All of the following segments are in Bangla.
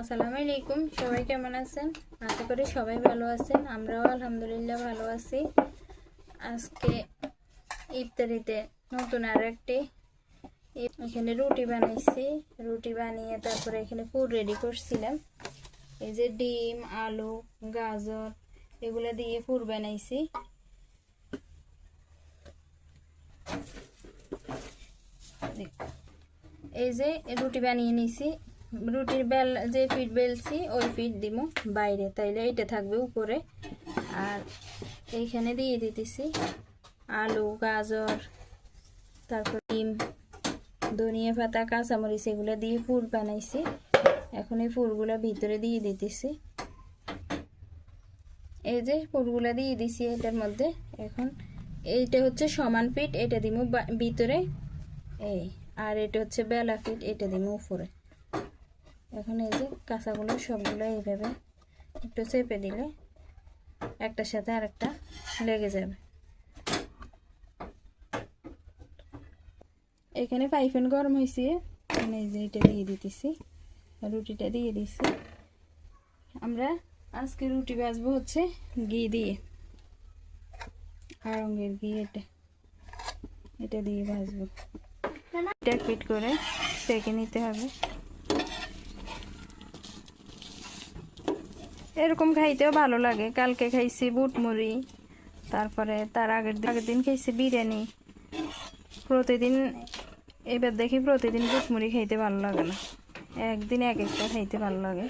আসসালামু আলাইকুম। সবাই কেমন আছেন? আশা করি সবাই ভালো আছেন। আমরাও আলহামদুলিল্লাহ ভালো আছি। আজকে ইফতারিতে নতুন আর একটি এখানে রুটি বানাইছি। রুটি বানিয়ে তারপরে এখানে ফুড রেডি করছিলাম। এই যে ডিম, আলু, গাজর এগুলো দিয়ে ফুড বানাইছি। এই যে রুটি বানিয়ে নিছি। রুটির বেল যে ফিট বেলছি ওই ফিট দিব বাইরে, তাইলে এটা থাকবে উপরে। আর এইখানে দিয়ে দিতেছি আলু, গাজর, তারপর ডিম, ধনিয়া পাতা, কাঁচামরিচ এগুলো দিয়ে ফুল বানাইছি। এখন এই ফুলগুলো ভিতরে দিয়ে দিতেছি। এই যে ফুলগুলো দিয়ে দিছি এটার মধ্যে। এখন এইটা হচ্ছে সমান ফিট, এটা দিব ভিতরে। এই আর এটা হচ্ছে বেলা ফিট, এটা দিব উপরে। এখন এই যে কাঁচাগুলো সবগুলো এইভাবে একটু চেপে দিলে একটার সাথে আরেকটা লেগে যাবে। এখানে পাইফেন গরম হয়েছে, এই যে এটা দিয়ে দিতেছি, রুটিটা দিয়ে দিছি। আমরা আজকে রুটি ভাজবো হচ্ছে ঘি দিয়ে, আড়ঙ্গের ঘি। এটা দিয়ে ভাজবো। এটা ফিট করে সেঁকে নিতে হবে। এরকম খাইতেও ভালো লাগে। কালকে খাইছি বুট মুড়ি, তারপরে তার আগের দিন খাইছি বিরিয়ানি। প্রতিদিন এবার দেখি প্রতিদিন বুট মুড়ি খাইতে ভালো লাগে না, একদিন এক একটা খাইতে ভালো লাগে।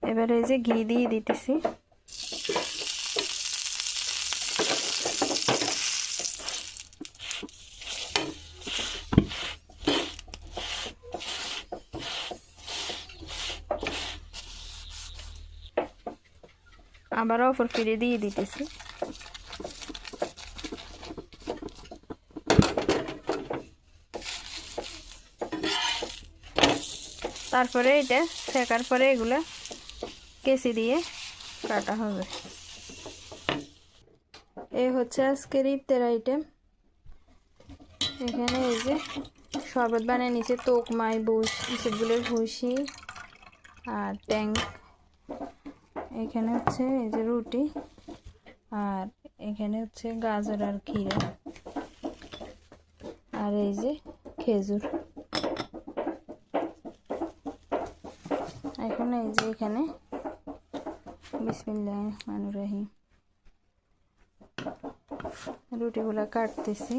এবারে এই যে ঘি দিয়ে দিতেছি। আবার অপর ফিরে দিয়ে দিতেছি। তারপরে এটা সেকার পরে এগুলা কেচি দিয়ে কাটা হবে। এই হচ্ছে আজকের ইফতার আইটেম। এখানে এই যে শরবত বানিয়ে নিচে তোকমাই, বুশ, এসবগুলোর ভুসি আর ট্যাঙ্ক। এখানে হচ্ছে এই যে রুটি, আর এখানে হচ্ছে গাজর আর ক্ষীরা, আর এই যে খেজুর। এখন এই যে এখানে বিসমিল্লাহির রহমানির রহিম রুটিগুলা কাটতেছি।